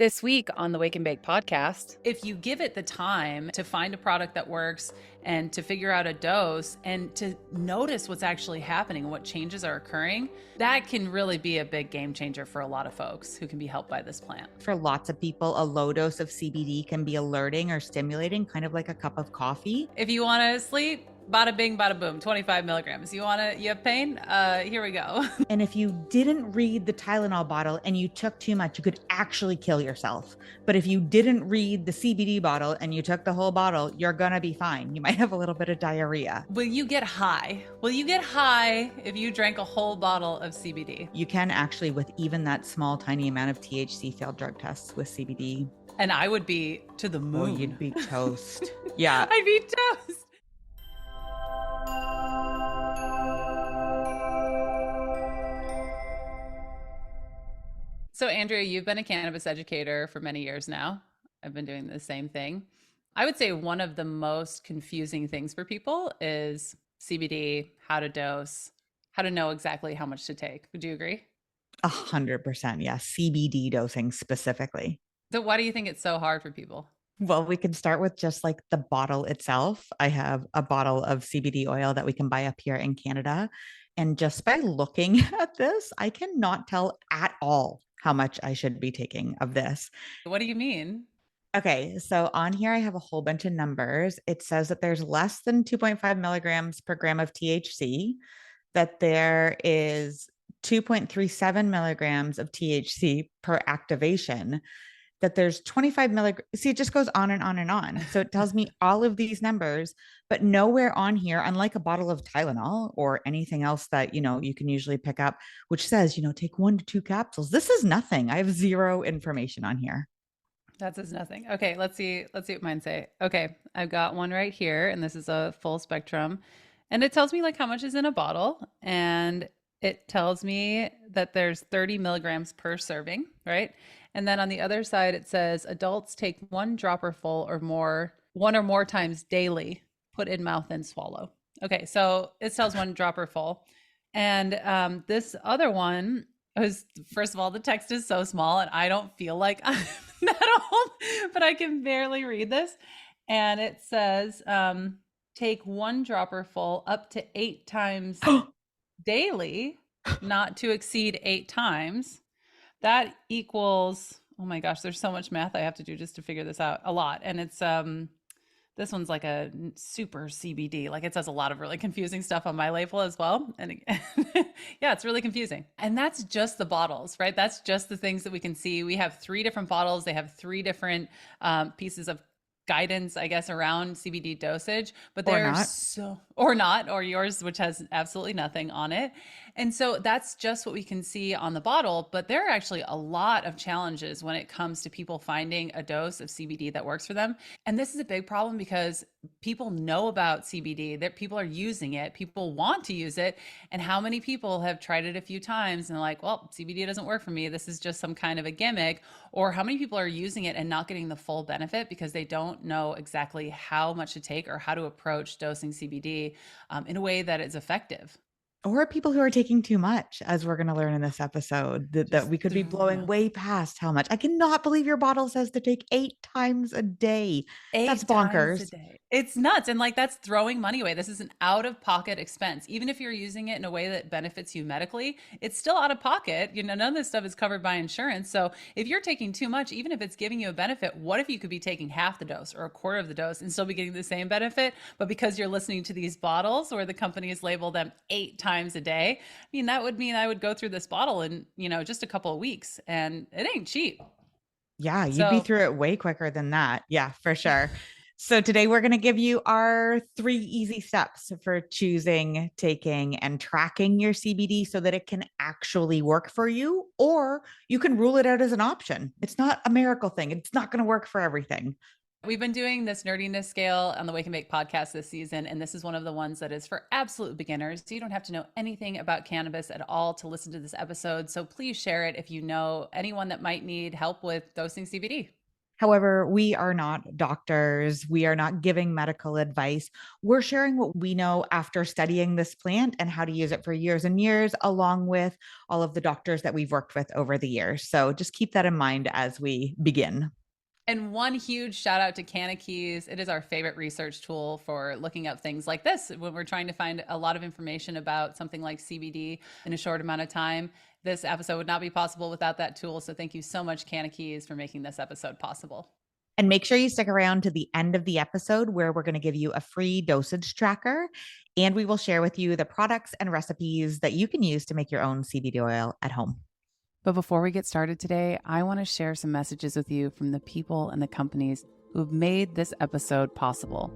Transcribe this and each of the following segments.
This week on the Wake and Bake podcast, if you give it the time to find a product that works and to figure out a dose and to notice what's actually happening, what changes are occurring, that can really be a big game changer for a lot of folks who can be helped by this plant. For lots of people, a low dose of CBD can be alerting or stimulating, kind of like a cup of coffee. If you want to sleep, bada bing, bada boom, 25 milligrams. You have pain? Here we go. And if you didn't read the Tylenol bottle and you took too much, you could actually kill yourself. But if you didn't read the CBD bottle and you took the whole bottle, you're going to be fine. You might have a little bit of diarrhea. Will you get high? Will you get high if you drank a whole bottle of CBD? You can actually, with even that small, tiny amount of THC, failed drug tests with CBD. And I would be to the moon. Oh, you'd be toast. Yeah. I'd be toast. So, Andrea, you've been a cannabis educator for many years now. I've been doing the same thing. I would say one of the most confusing things for people is CBD, how to dose, how to know exactly how much to take. Would you agree? 100%. Yeah. CBD dosing specifically. So why do you think it's so hard for people? Well, we can start with just like the bottle itself. I have a bottle of CBD oil that we can buy up here in Canada. And just by looking at this, I cannot tell at all how much I should be taking of this. What do you mean? Okay, so on here, I have a whole bunch of numbers. It says that there's less than 2.5 milligrams per gram of THC, that there is 2.37 milligrams of THC per activation, that there's 25 milligrams. See, it just goes on and on and on. So it tells me all of these numbers, but nowhere on here, unlike a bottle of Tylenol or anything else that, you can usually pick up, which says, take 1 to 2 capsules. This is nothing. I have zero information on here. That says nothing. Okay, let's see what mine say. Okay, I've got one right here, and this is a full spectrum. And it tells me like how much is in a bottle. And it tells me that there's 30 milligrams per serving, right? And then on the other side, it says adults take 1 dropper full or more, 1 or more times daily, put in mouth and swallow. Okay, so it tells 1 dropper full. And this other one is, first of all, the text is so small and I don't feel like I'm that old, but I can barely read this. And it says, take 1 dropper full up to 8 times daily, not to exceed 8 times. That equals, oh my gosh, there's so much math I have to do just to figure this out. A lot. And it's, this one's like a super CBD. Like it says a lot of really confusing stuff on my label as well. And yeah, it's really confusing. And that's just the bottles, right? That's just the things that we can see. We have 3 different bottles. They have 3 different pieces of guidance, I guess, around CBD dosage, but they're or yours, which has absolutely nothing on it. And so that's just what we can see on the bottle. But there are actually a lot of challenges when it comes to people finding a dose of CBD that works for them. And this is a big problem because people know about CBD, that people are using it, people want to use it. And how many people have tried it a few times and they're like, well, CBD doesn't work for me. This is just some kind of a gimmick. Or how many people are using it and not getting the full benefit because they don't know exactly how much to take or how to approach dosing CBD in a way that is effective. Or people who are taking too much, as we're going to learn in this episode, that we could be blowing way past how much. I cannot believe your bottle says to take 8 times a day. 8 That's bonkers. times a day. It's nuts. And like, that's throwing money away. This is an out-of-pocket expense. Even if you're using it in a way that benefits you medically, it's still out of pocket. None of this stuff is covered by insurance. So if you're taking too much, even if it's giving you a benefit, what if you could be taking half the dose or a quarter of the dose and still be getting the same benefit? But because you're listening to these bottles where the companies label them 8 times a day, that would mean I would go through this bottle in, just a couple of weeks, and it ain't cheap. Yeah, you'd be through it way quicker than that. Yeah, for sure. So today we're going to give you our 3 easy steps for choosing, taking, and tracking your CBD so that it can actually work for you, or you can rule it out as an option. It's not a miracle thing. It's not going to work for everything. We've been doing this nerdiness scale on the Wake and Bake podcast this season, and this is one of the ones that is for absolute beginners. So you don't have to know anything about cannabis at all to listen to this episode. So please share it if you know anyone that might need help with dosing CBD. However, we are not doctors. We are not giving medical advice. We're sharing what we know after studying this plant and how to use it for years and years, along with all of the doctors that we've worked with over the years. So just keep that in mind as we begin. And one huge shout out to Cannabis. It is our favorite research tool for looking up things like this when we're trying to find a lot of information about something like CBD in a short amount of time. This episode would not be possible without that tool. So thank you so much, Cannabis, for making this episode possible. And make sure you stick around to the end of the episode where we're going to give you a free dosage tracker. And we will share with you the products and recipes that you can use to make your own CBD oil at home. But before we get started today, I want to share some messages with you from the people and the companies who've made this episode possible.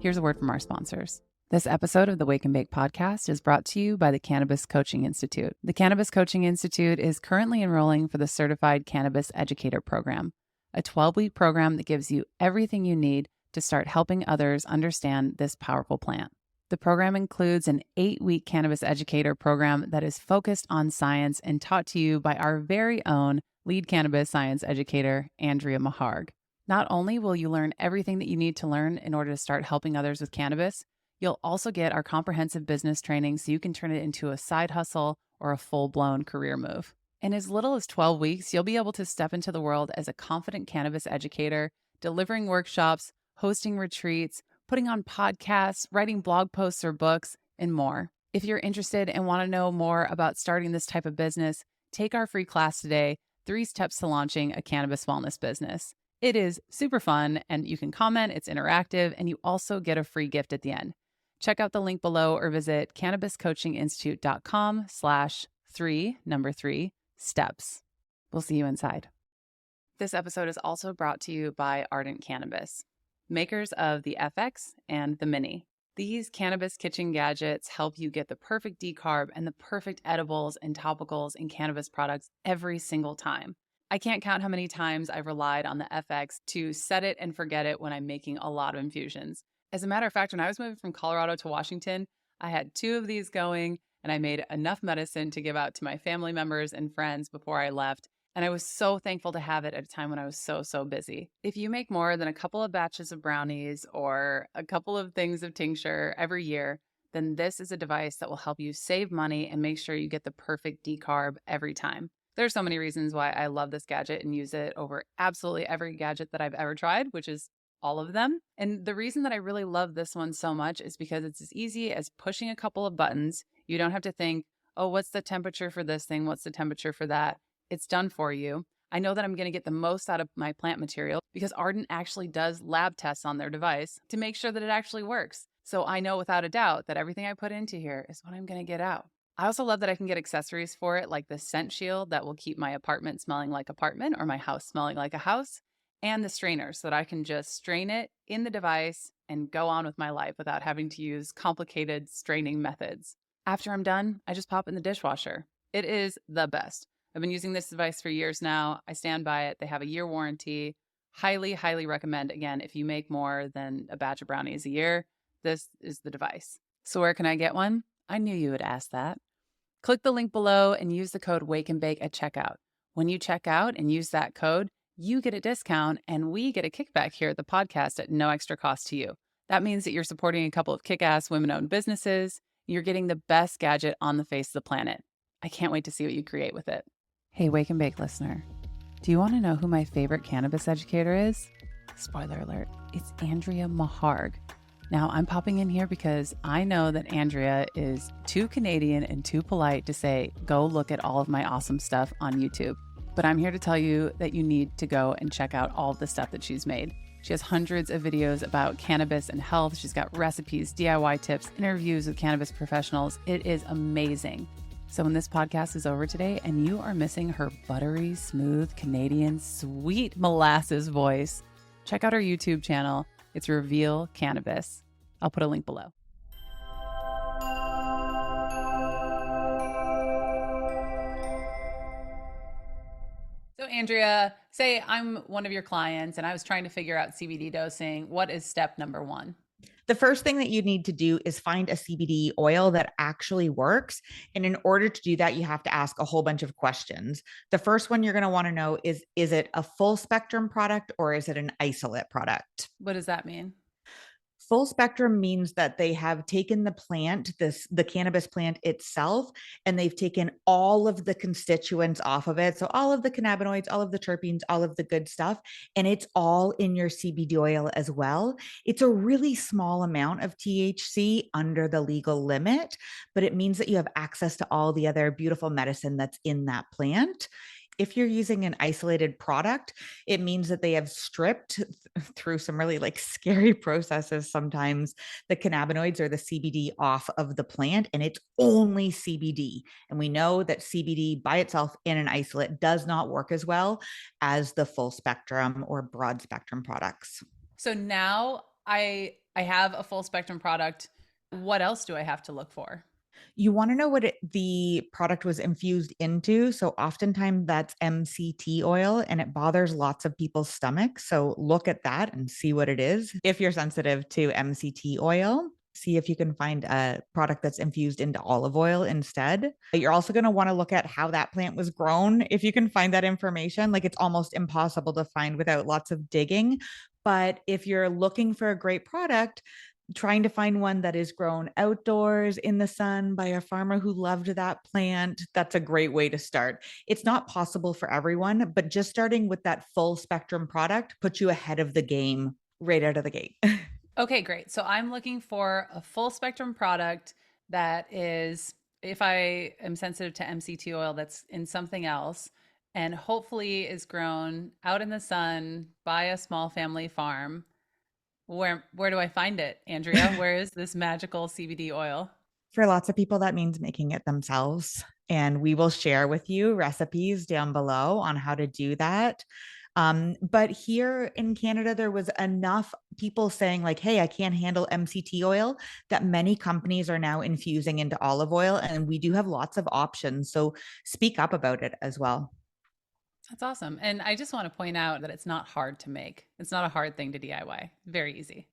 Here's a word from our sponsors. This episode of the Wake and Bake podcast is brought to you by the Cannabis Coaching Institute. The Cannabis Coaching Institute is currently enrolling for the Certified Cannabis Educator Program, a 12-week program that gives you everything you need to start helping others understand this powerful plant. The program includes an 8-week cannabis educator program that is focused on science and taught to you by our very own lead cannabis science educator, Andrea Maharg. Not only will you learn everything that you need to learn in order to start helping others with cannabis, you'll also get our comprehensive business training so you can turn it into a side hustle or a full-blown career move. In as little as 12 weeks, you'll be able to step into the world as a confident cannabis educator, delivering workshops, hosting retreats, putting on podcasts, writing blog posts or books, and more. If you're interested and want to know more about starting this type of business, take our free class today, 3 Steps to Launching a Cannabis Wellness Business. It is super fun, and you can comment, it's interactive, and you also get a free gift at the end. Check out the link below or visit cannabiscoachinginstitute.com/3 steps. We'll see you inside. This episode is also brought to you by Ardent Cannabis, makers of the FX and the Mini. These cannabis kitchen gadgets help you get the perfect decarb and the perfect edibles and topicals and cannabis products every single time. I can't count how many times I've relied on the FX to set it and forget it when I'm making a lot of infusions. As a matter of fact, when I was moving from Colorado to Washington, I had 2 of these going, and I made enough medicine to give out to my family members and friends before I left. And I was so thankful to have it at a time when I was so busy. If you make more than a couple of batches of brownies or a couple of things of tincture every year, then this is a device that will help you save money and make sure you get the perfect decarb every time. There's so many reasons why I love this gadget and use it over absolutely every gadget that I've ever tried, which is all of them. And the reason that I really love this one so much is because it's as easy as pushing a couple of buttons. You don't have to think, oh, what's the temperature for this thing? What's the temperature for that? It's done for you. I know that I'm going to get the most out of my plant material because Ardent actually does lab tests on their device to make sure that it actually works. So I know without a doubt that everything I put into here is what I'm going to get out. I also love that I can get accessories for it, like the scent shield that will keep my apartment smelling like apartment or my house smelling like a house, and the strainer so that I can just strain it in the device and go on with my life without having to use complicated straining methods. After I'm done, I just pop it in the dishwasher. It is the best. I've been using this device for years now. I stand by it. They have a year warranty. Highly recommend. Again, if you make more than a batch of brownies a year, this is the device. So where can I get one? I knew you would ask that. Click the link below and use the code Wake and Bake at checkout. When you check out and use that code, you get a discount and we get a kickback here at the podcast at no extra cost to you. That means that you're supporting a couple of kick-ass women-owned businesses. You're getting the best gadget on the face of the planet. I can't wait to see what you create with it. Hey, Wake and Bake listener, do you want to know who my favorite cannabis educator is? Spoiler alert, it's Andrea Maharg. Now, I'm popping in here because I know that Andrea is too Canadian and too polite to say, go look at all of my awesome stuff on YouTube. But I'm here to tell you that you need to go and check out all of the stuff that she's made. She has hundreds of videos about cannabis and health. She's got recipes, DIY tips, interviews with cannabis professionals. It is amazing. So when this podcast is over today and you are missing her buttery, smooth, Canadian, sweet molasses voice, check out her YouTube channel. It's Reveal Cannabis. I'll put a link below. So Andrea, say I'm one of your clients and I was trying to figure out CBD dosing. What is step number 1? The first thing that you need to do is find a CBD oil that actually works. And in order to do that, you have to ask a whole bunch of questions. The first one you're going to want to know is it a full spectrum product or is it an isolate product? What does that mean? Full spectrum means that they have taken the cannabis plant itself, and they've taken all of the constituents off of it. So all of the cannabinoids, all of the terpenes, all of the good stuff, and it's all in your CBD oil as well. It's a really small amount of THC under the legal limit, but it means that you have access to all the other beautiful medicine that's in that plant. If you're using an isolated product, it means that they have stripped through some really like scary processes sometimes the cannabinoids or the CBD off of the plant, and it's only CBD. And we know that CBD by itself in an isolate does not work as well as the full spectrum or broad spectrum products. So now I have a full spectrum product. What else do I have to look for? You want to know what the product was infused into. So oftentimes that's MCT oil and it bothers lots of people's stomachs. So look at that and see what it is. If you're sensitive to MCT oil, see if you can find a product that's infused into olive oil instead. You're also going to want to look at how that plant was grown. If you can find that information, like it's almost impossible to find without lots of digging. But if you're looking for a great product, trying to find one that is grown outdoors in the sun by a farmer who loved that plant, that's a great way to start. It's not possible for everyone, but just starting with that full spectrum product puts you ahead of the game right out of the gate. Okay, great. So I'm looking for a full spectrum product that is, if I am sensitive to MCT oil, that's in something else, and hopefully is grown out in the sun by a small family farm. Where do I find it, Andrea? Where is this magical CBD oil? For lots of people, that means making it themselves. And we will share with you recipes down below on how to do that. But here in Canada, there was enough people saying, like, hey, I can't handle MCT oil, that many companies are now infusing into olive oil. And we do have lots of options. So speak up about it as well. That's awesome. And I just want to point out that it's not hard to make. It's not a hard thing to DIY. Very easy.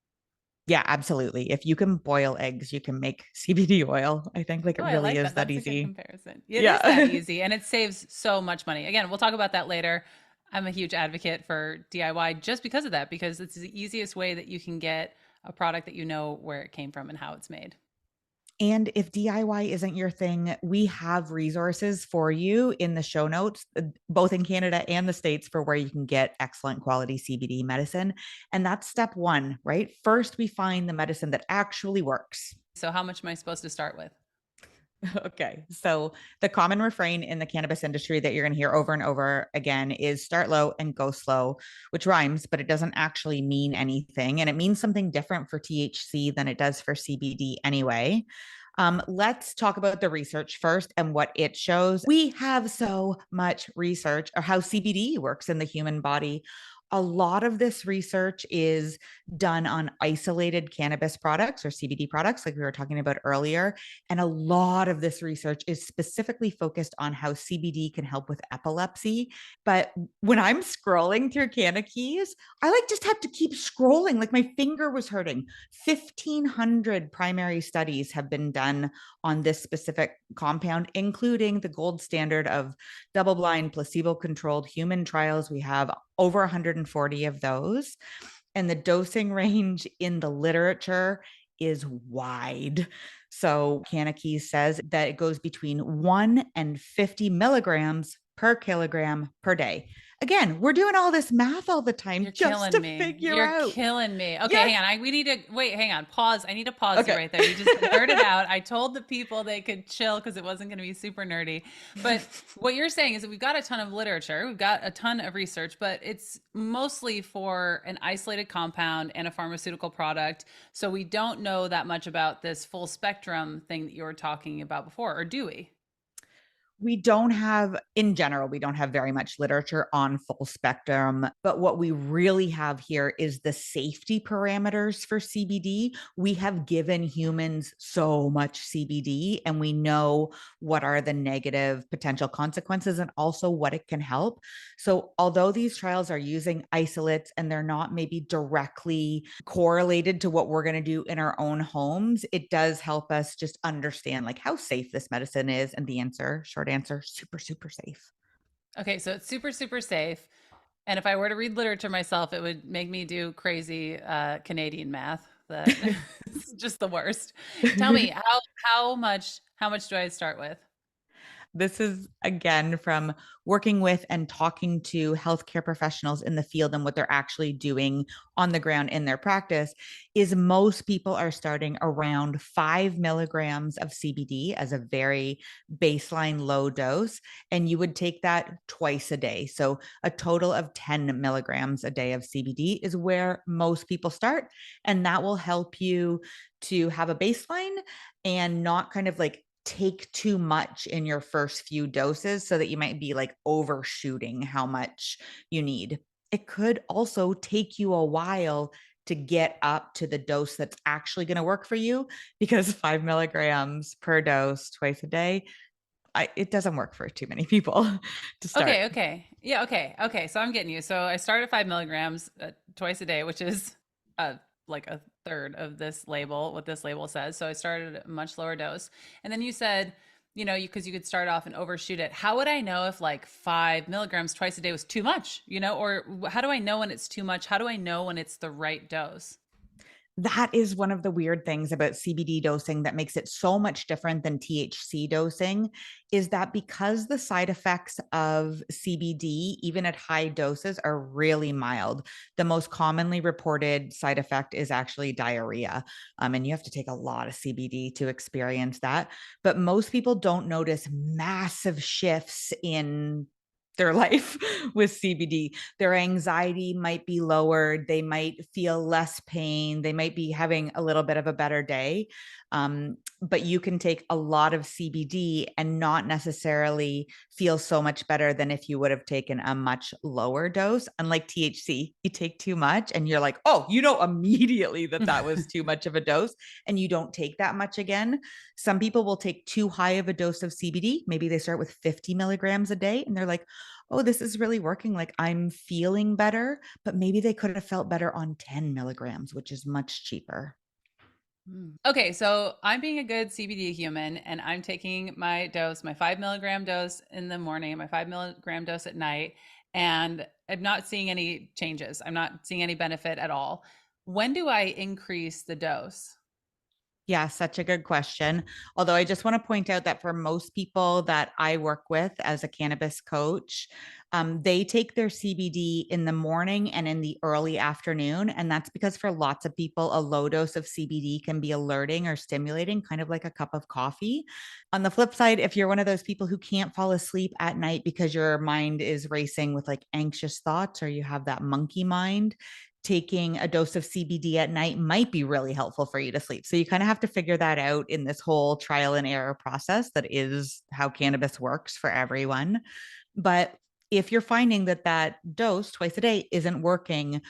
Yeah, absolutely. If you can boil eggs, you can make CBD oil. I think like Oh, it I really like is that. that That's a good easy. comparison. It is that Yeah. easy and it saves so much money. Again, we'll talk about that later. I'm a huge advocate for DIY just because of that, because it's the easiest way that you can get a product that you know where it came from and how it's made. And if DIY isn't your thing, we have resources for you in the show notes, both in Canada and the States, for where you can get excellent quality CBD medicine. And that's step one, right? First, we find the medicine that actually works. So, how much am I supposed to start with? Okay. So the common refrain in the cannabis industry that you're going to hear over and over again is start low and go slow, which rhymes, but it doesn't actually mean anything. And it means something different for THC than it does for CBD anyway. Let's talk about the research first and what it shows. We have so much research or how CBD works in the human body. A lot of this research is done on isolated cannabis products or CBD products, like we were talking about earlier. And a lot of this research is specifically focused on how CBD can help with epilepsy. But when I'm scrolling through Canna Keys, I like just have to keep scrolling. Like my finger was hurting. 1,500 primary studies have been done on this specific compound, including the gold standard of double blind, placebo controlled human trials. We have over 140 of those. And the dosing range in the literature is wide. So Canna Keys says that it goes between 1 and 50 milligrams per kilogram per day. Again, we're doing all this math all the time You're just killing to me. figure You're out. killing me. Okay, Yes. hang on. We need to wait. Hang on. Pause. I need to pause you Okay. right there. You just nerded out. I told the people they could chill because it wasn't going to be super nerdy. But what you're saying is that we've got a ton of literature, we've got a ton of research, but it's mostly for an isolated compound and a pharmaceutical product. So we don't know that much about this full spectrum thing that you were talking about before, or do we? We don't have, in general, we don't have very much literature on full spectrum, but what we really have here is the safety parameters for CBD. We have given humans so much CBD and we know what are the negative potential consequences and also what it can help. So, although these trials are using isolates and they're not maybe directly correlated to what we're going to do in our own homes, it does help us just understand like how safe this medicine is. And the answer, short answer, super, super safe. Okay, so it's super, super safe. And if I were to read literature myself, it would make me do crazy Canadian math. That is just the worst. Tell me how much do I start with? This is again from working with and talking to healthcare professionals in the field and what they're actually doing on the ground in their practice is most people are starting around 5 milligrams of CBD as a very baseline low dose. And you would take that twice a day. So a total of 10 milligrams a day of CBD is where most people start. And that will help you to have a baseline and not kind of like take too much in your first few doses so that you might be like overshooting how much you need. It could also take you a while to get up to the dose that's actually going to work for you because 5 milligrams per dose twice a day, it doesn't work for too many people to start. Okay, okay. Yeah, okay. Okay, so I'm getting you. So I start at 5 milligrams twice a day, which is uh, like a third of this label, what this label says. So I started at a much lower dose. And then you said, because you could start off and overshoot it. How would I know if like 5 milligrams twice a day was too much, or how do I know when it's too much? How do I know when it's the right dose? That is one of the weird things about CBD dosing that makes it so much different than THC dosing is that because the side effects of CBD, even at high doses, are really mild. The most commonly reported side effect is actually diarrhea. And you have to take a lot of CBD to experience that. But most people don't notice massive shifts in their life with CBD. Their anxiety might be lowered. They might feel less pain. They might be having a little bit of a better day. But you can take a lot of CBD and not necessarily feel so much better than if you would have taken a much lower dose. Unlike THC, you take too much and you're like, oh, immediately that that was too much of a dose and you don't take that much again. Some people will take too high of a dose of CBD. Maybe they start with 50 milligrams a day and they're like, oh, this is really working. Like I'm feeling better, but maybe they could have felt better on 10 milligrams, which is much cheaper. Okay, so I'm being a good CBD human and I'm taking my dose, my 5 milligram dose in the morning, my 5 milligram dose at night, and I'm not seeing any changes. I'm not seeing any benefit at all. When do I increase the dose? Yeah, such a good question. Although I just want to point out that for most people that I work with as a cannabis coach, they take their CBD in the morning and in the early afternoon. And that's because for lots of people, a low dose of CBD can be alerting or stimulating, kind of like a cup of coffee. On the flip side, if you're one of those people who can't fall asleep at night because your mind is racing with like anxious thoughts or you have that monkey mind, taking a dose of CBD at night might be really helpful for you to sleep. So you kind of have to figure that out in this whole trial and error process that is how cannabis works for everyone. But if you're finding that that dose twice a day isn't working,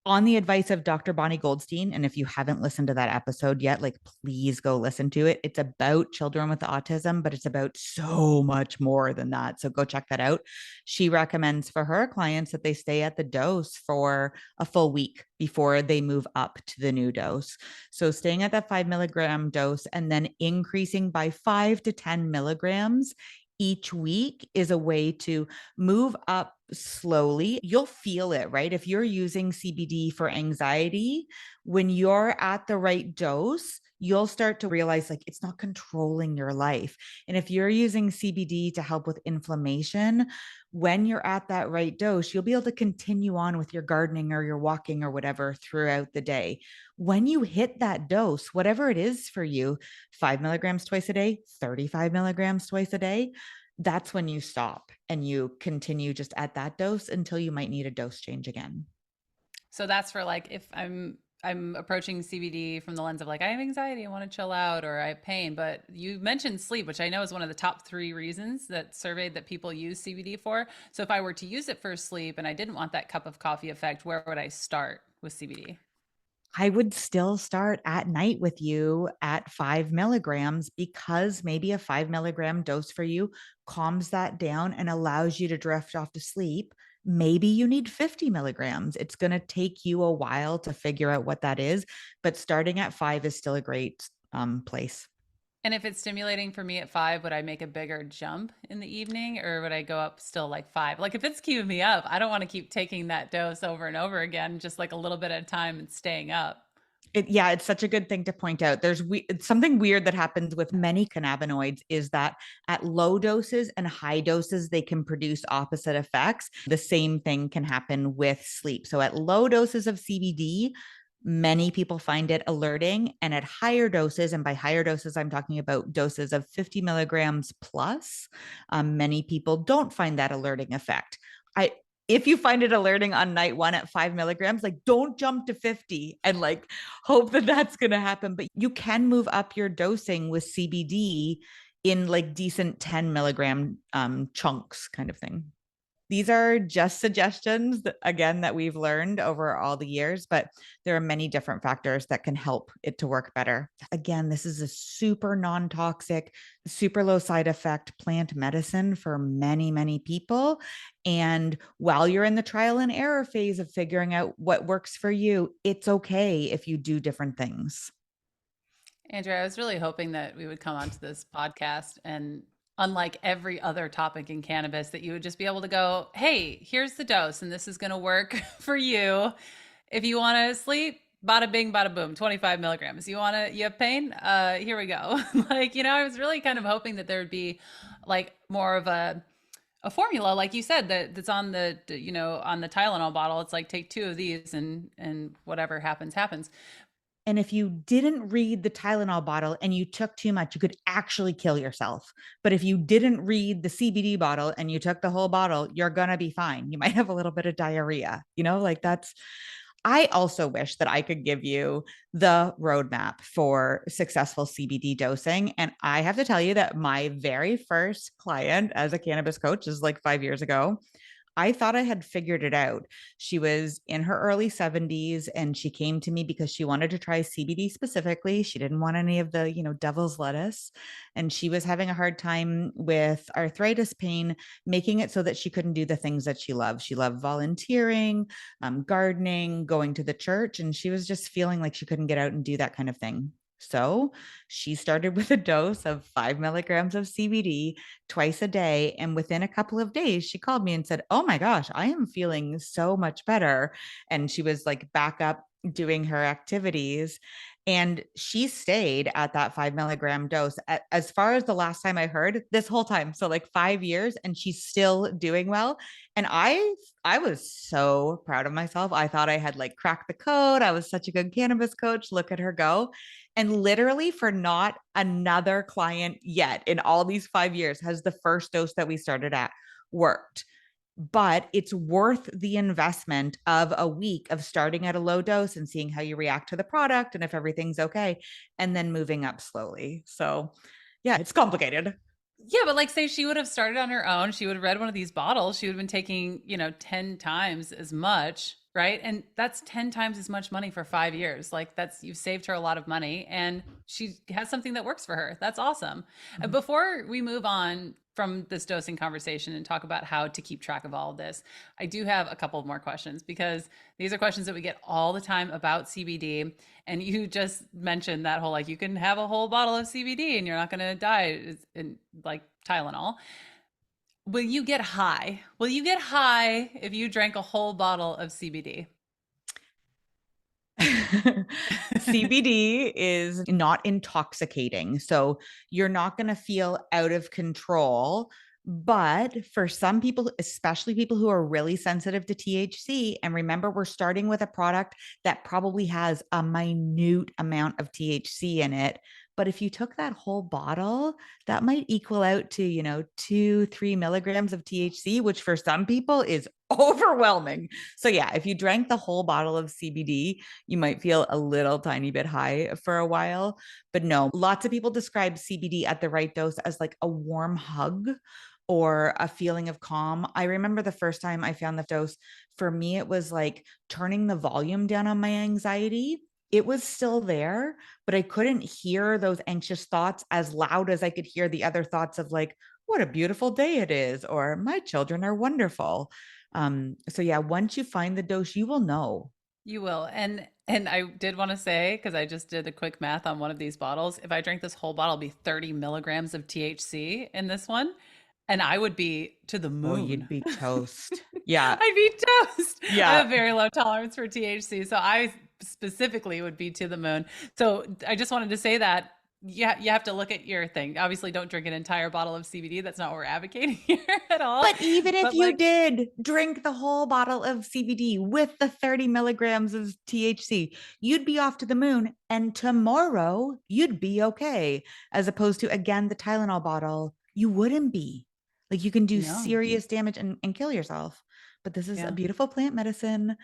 on the advice of Dr. Bonnie Goldstein. And if you haven't listened to that episode yet, like please go listen to it. It's about children with autism, but it's about so much more than that. So go check that out. She recommends for her clients that they stay at the dose for a full week before they move up to the new dose. So staying at that 5 milligram dose and then increasing by 5 to 10 milligrams each week is a way to move up slowly. You'll feel it, right? If you're using CBD for anxiety, when you're at the right dose, you'll start to realize like it's not controlling your life. And if you're using CBD to help with inflammation, when you're at that right dose, you'll be able to continue on with your gardening or your walking or whatever throughout the day. When you hit that dose, whatever it is for you, 5 milligrams twice a day, 35 milligrams twice a day, that's when you stop and you continue just at that dose until you might need a dose change again. So that's for like if I'm approaching CBD from the lens of like, I have anxiety, I want to chill out, or I have pain. But you mentioned sleep, which I know is one of the top 3 reasons that surveyed that people use CBD for. So if I were to use it for sleep and I didn't want that cup of coffee effect, where would I start with CBD? I would still start at night with you at 5 milligrams because maybe a 5 milligram dose for you calms that down and allows you to drift off to sleep. Maybe you need 50 milligrams. It's going to take you a while to figure out what that is, but starting at 5 is still a great place. And if it's stimulating for me at 5, would I make a bigger jump in the evening or would I go up still like 5? Like if it's keeping me up, I don't want to keep taking that dose over and over again, just like a little bit at a time and staying up. Yeah, it's such a good thing to point out. It's something weird that happens with many cannabinoids is that at low doses and high doses, they can produce opposite effects. The same thing can happen with sleep. So at low doses of CBD, many people find it alerting. And at higher doses, and by higher doses, I'm talking about doses of 50 milligrams plus, many people don't find that alerting effect. I, if you find it alerting on night 1 at 5 milligrams, like don't jump to 50 and like hope that that's going to happen. But you can move up your dosing with CBD in like decent 10 milligram chunks kind of thing. These are just suggestions that, again, that we've learned over all the years, but there are many different factors that can help it to work better. Again, this is a super non-toxic, super low side effect plant medicine for many, many people. And while you're in the trial and error phase of figuring out what works for you, it's okay if you do different things. Andrea, I was really hoping that we would come onto this podcast and unlike every other topic in cannabis, that you would just be able to go, hey, here's the dose, and this is going to work for you. If you want to sleep, bada bing, bada boom, 25 milligrams. You have pain? Here we go. Like, I was really kind of hoping that there would be like more of a formula, like you said, that's on the, on the Tylenol bottle. It's like, take 2 of these and whatever happens, happens. And if you didn't read the Tylenol bottle and you took too much, you could actually kill yourself. But if you didn't read the CBD bottle and you took the whole bottle, you're going to be fine. You might have a little bit of diarrhea, like that's. I also wish that I could give you the roadmap for successful CBD dosing. And I have to tell you that my very first client as a cannabis coach is like 5 years ago. I thought I had figured it out. She was in her early 70s and she came to me because she wanted to try CBD specifically. She didn't want any of the, devil's lettuce. And she was having a hard time with arthritis pain, making it so that she couldn't do the things that she loved. She loved volunteering, gardening, going to the church. And she was just feeling like she couldn't get out and do that kind of thing. So she started with a dose of 5 milligrams of CBD twice a day. And within a couple of days, she called me and said, oh my gosh, I am feeling so much better. And she was like back up doing her activities. And she stayed at that 5 milligram dose as far as the last time I heard this whole time. So like 5 years, and she's still doing well. And I was so proud of myself. I thought I had like cracked the code. I was such a good cannabis coach. Look at her go. And literally, for not another client yet in all these 5 years, has the first dose that we started at worked. But it's worth the investment of a week of starting at a low dose and seeing how you react to the product and if everything's okay, and then moving up slowly. So, yeah, it's complicated. Yeah, but like say she would have started on her own, she would have read one of these bottles, she would have been taking, 10 times as much, right? And that's 10 times as much money for 5 years. Like you've saved her a lot of money and she has something that works for her. That's awesome. Mhm. Before we move on from this dosing conversation and talk about how to keep track of all of this, I do have a couple more questions because these are questions that we get all the time about CBD. And you just mentioned that whole, like, you can have a whole bottle of CBD and you're not going to die, in like Tylenol. Will you get high? Will you get high if you drank a whole bottle of CBD? CBD is not intoxicating. So you're not going to feel out of control. But for some people, especially people who are really sensitive to THC, and remember, we're starting with a product that probably has a minute amount of THC in it, But if you took that whole bottle, that might equal out to, 2, 3 milligrams of THC, which for some people is overwhelming. So, yeah, if you drank the whole bottle of CBD, you might feel a little tiny bit high for a while. But no, lots of people describe CBD at the right dose as like a warm hug or a feeling of calm. I remember the first time I found the dose, for me, it was like turning the volume down on my anxiety. It was still there, but I couldn't hear those anxious thoughts as loud as I could hear the other thoughts of like, what a beautiful day it is, or my children are wonderful. So yeah, once you find the dose, you will know. You will. And I did want to say, because I just did the quick math on one of these bottles, if I drank this whole bottle, it'd be 30 milligrams of THC in this one. And I would be to the Oh, moon. you'd be toast. Yeah. I'd be toast. I Yeah. have a very low tolerance for THC. So I specifically would be to the moon. So I just wanted to say that you have to look at your thing. Obviously, don't drink an entire bottle of CBD. That's not what we're advocating here at all. But even if But you like, did drink the whole bottle of CBD with the 30 milligrams of THC, you'd be off to the moon. And tomorrow you'd be okay. As opposed to, again, the Tylenol bottle, you wouldn't be. Like you can do no. serious damage and kill yourself. But this is a Yeah. beautiful plant medicine.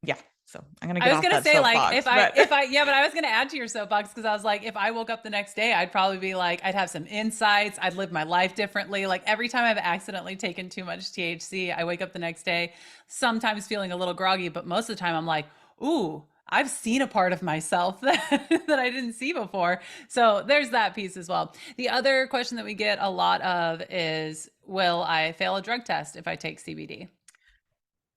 Yeah. So I'm going to I get was off gonna that say like soapbox. But yeah, but I was gonna add to your soapbox because I was like, if I woke up the next day, I'd probably be like, I'd have some insights, I'd live my life differently. Like every time I've accidentally taken too much THC, I wake up the next day, sometimes feeling a little groggy, but most of the time I'm like, ooh, I've seen a part of myself that, that I didn't see before. So there's that piece as well. The other question that we get a lot of is, will I fail a drug test if I take CBD?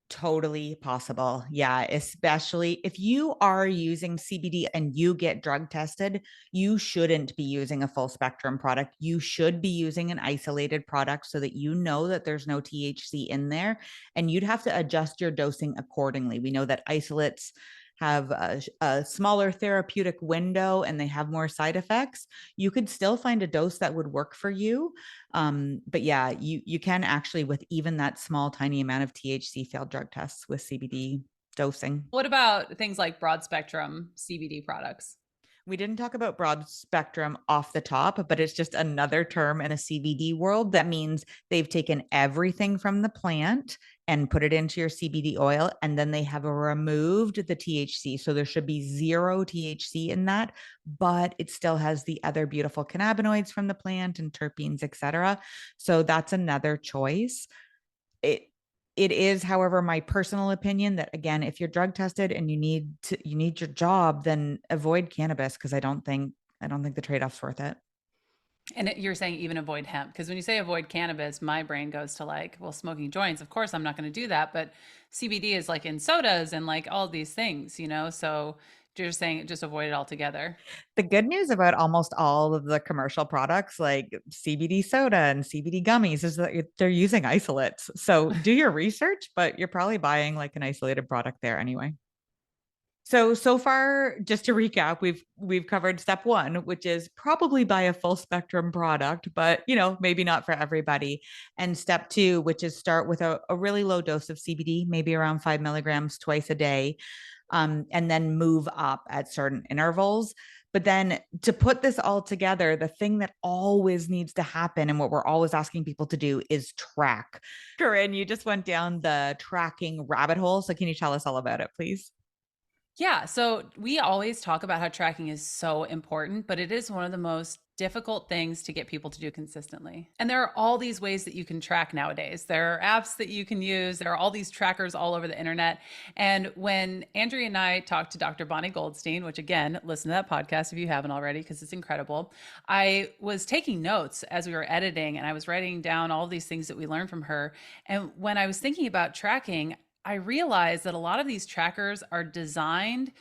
totally possible. Yeah, especially if you are using CBD and you get drug tested, you shouldn't be using a full spectrum product. You should be using an isolated product so that you know that there's no THC in there, and you'd have to adjust your dosing accordingly. We know that isolates have a smaller therapeutic window and they have more side effects. You could still find a dose that would work for you. But yeah, you can actually, with even that small tiny amount of THC, fail drug tests with CBD dosing. What about things like broad spectrum CBD products? We didn't talk about broad spectrum off the top, but it's just another term in a CBD world that means they've taken everything from the plant and put it into your CBD oil, and then they have removed the THC. So there should be zero THC in that, but it still has the other beautiful cannabinoids from the plant and terpenes, etc. So that's another choice. It is, however, my personal opinion that, again, if you're drug tested and you need your job, then avoid cannabis, because I don't think the trade-off's worth it. And you're saying even avoid hemp, because when you say avoid cannabis, my brain goes to like, well, smoking joints. Of course, I'm not going to do that. But CBD is like in sodas and like all these things, you know? So you're just saying just avoid it altogether. The good news about almost all of the commercial products like CBD soda and CBD gummies is that they're using isolates. So do your research, but you're probably buying like an isolated product there anyway. So far, just to recap, we've covered step one, which is probably buy a full spectrum product, but maybe not for everybody. And step two, which is start with a really low dose of CBD, maybe around 5 milligrams twice a day, and then move up at certain intervals. But then to put this all together, the thing that always needs to happen and what we're always asking people to do is track. Corinne, you just went down the tracking rabbit hole. So can you tell us all about it, please? Yeah. So we always talk about how tracking is so important, but it is one of the most difficult things to get people to do consistently. And there are all these ways that you can track nowadays. There are apps that you can use. There are all these trackers all over the internet. And when Andrea and I talked to Dr. Bonnie Goldstein, which again, listen to that podcast if you haven't already, because it's incredible. I was taking notes as we were editing and I was writing down all these things that we learned from her. And when I was thinking about tracking, I realized that a lot of these trackers are designed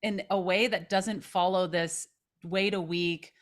in a way that doesn't follow this wait a week,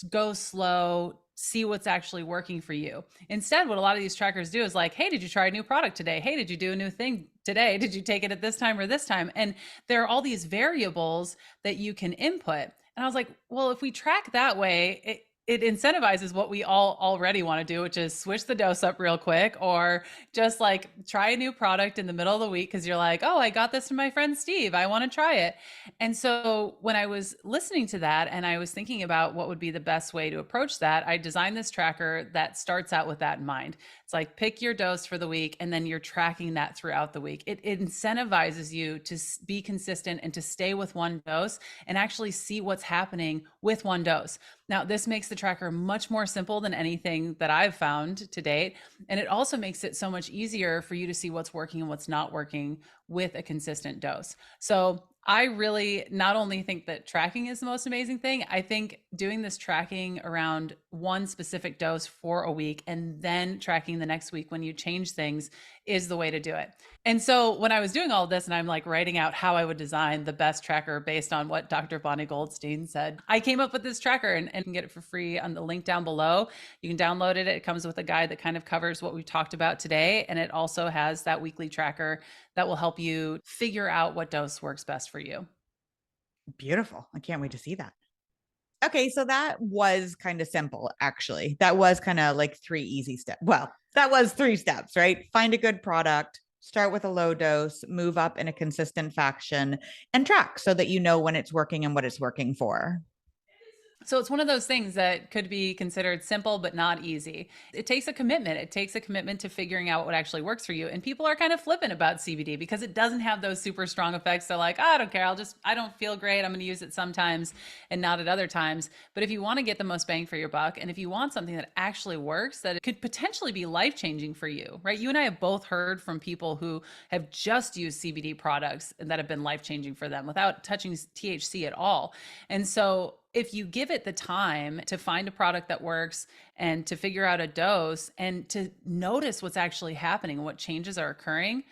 go slow, see what's actually working for you. Instead, what a lot of these trackers do is like, hey, did you try a new product today? Hey, did you do a new thing today? Did you take it at this time or this time? And there are all these variables that you can input. And I was like, well, if we track that way, it incentivizes what we all already want to do, which is switch the dose up real quick, or just like try a new product in the middle of the week because you're like, oh, I got this from my friend Steve, I want to try it. And so when I was listening to that and I was thinking about what would be the best way to approach that, I designed this tracker that starts out with that in mind. It's like pick your dose for the week and then you're tracking that throughout the week. It incentivizes you to be consistent and to stay with one dose and actually see what's happening with one dose. Now, this makes the tracker much more simple than anything that I've found to date. And it also makes it so much easier for you to see what's working and what's not working with a consistent dose. So I really not only think that tracking is the most amazing thing, I think doing this tracking around one specific dose for a week and then tracking the next week when you change things is the way to do it. And so when I was doing all of this and I'm like writing out how I would design the best tracker based on what Dr. Bonnie Goldstein said, I came up with this tracker and you can get it for free on the link down below. You can download it. It comes with a guide that kind of covers what we talked about today. And it also has that weekly tracker that will help you figure out what dose works best for you. Beautiful. I can't wait to see that. Okay, so that was kind of simple, actually. That was kind of like 3 easy steps. Well, that was 3 steps, right? Find a good product, start with a low dose, move up in a consistent fashion, and track so that you know when it's working and what it's working for. So it's one of those things that could be considered simple, but not easy. It takes a commitment. It takes a commitment to figuring out what actually works for you. And people are kind of flippant about CBD because it doesn't have those super strong effects. They're like, oh, I don't care. I don't feel great. I'm going to use it sometimes and not at other times. But if you want to get the most bang for your buck, and if you want something that actually works, that it could potentially be life-changing for you, right? You and I have both heard from people who have just used CBD products and that have been life-changing for them without touching THC at all. And so if you give it the time to find a product that works and to figure out a dose and to notice what's actually happening and what changes are occurring,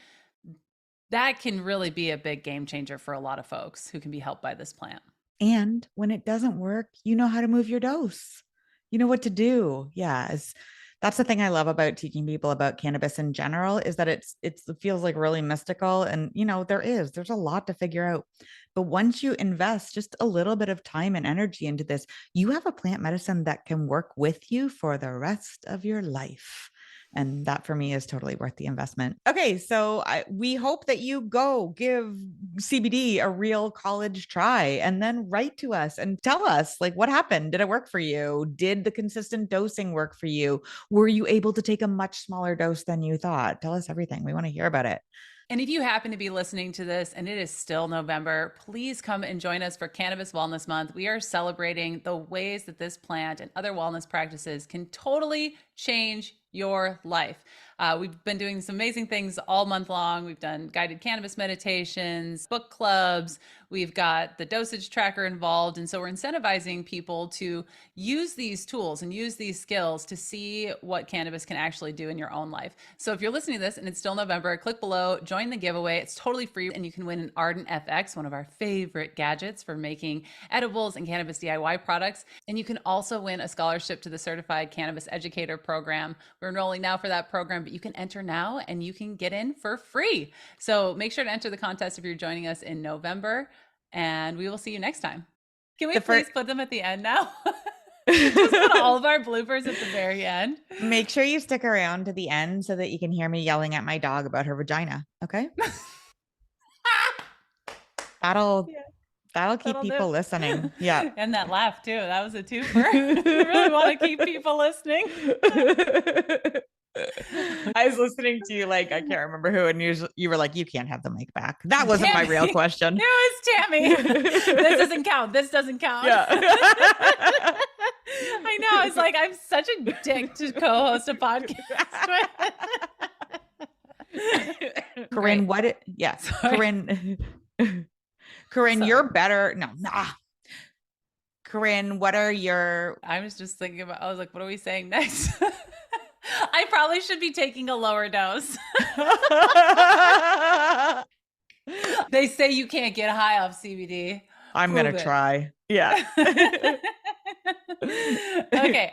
that can really be a big game changer for a lot of folks who can be helped by this plant. And when it doesn't work, you know how to move your dose. You know what to do. Yeah. That's the thing I love about teaching people about cannabis in general is that it feels like really mystical. And, there's a lot to figure out. But once you invest just a little bit of time and energy into this, you have a plant medicine that can work with you for the rest of your life. And that for me is totally worth the investment. Okay, so we hope that you go give CBD a real college try and then write to us and tell us like what happened. Did it work for you? Did the consistent dosing work for you? Were you able to take a much smaller dose than you thought? Tell us everything. We want to hear about it. And if you happen to be listening to this and it is still November, please come and join us for Cannabis Wellness Month. We are celebrating the ways that this plant and other wellness practices can totally change your life. We've been doing some amazing things all month long. We've done guided cannabis meditations, book clubs. We've got the dosage tracker involved. And so we're incentivizing people to use these tools and use these skills to see what cannabis can actually do in your own life. So if you're listening to this and it's still November, click below, join the giveaway. It's totally free and you can win an Ardent FX, one of our favorite gadgets for making edibles and cannabis DIY products. And you can also win a scholarship to the Certified Cannabis Educator Program. We're enrolling now for that program, but you can enter now and you can get in for free. So make sure to enter the contest if you're joining us in November, and we will see you next time. Can we please put them at the end now? Just put all of our bloopers at the very end. Make sure you stick around to the end so that you can hear me yelling at my dog about her vagina. Okay. That'll keep people listening. Yeah. And that laugh too. That was a twofer. You really want to keep people listening. I was listening to you, like, I can't remember who, and you were like, you can't have the mic back. That wasn't my real question. It was Tammy. This doesn't count. This doesn't count. Yeah. I know. It's like, I'm such a dick to co-host a podcast with. Corinne, Corinne, you're better. No, nah. Corinne, what are your... I was just thinking about, I was like, what are we saying next? I probably should be taking a lower dose. They say you can't get high off CBD. I'm going to try. Yeah. Okay.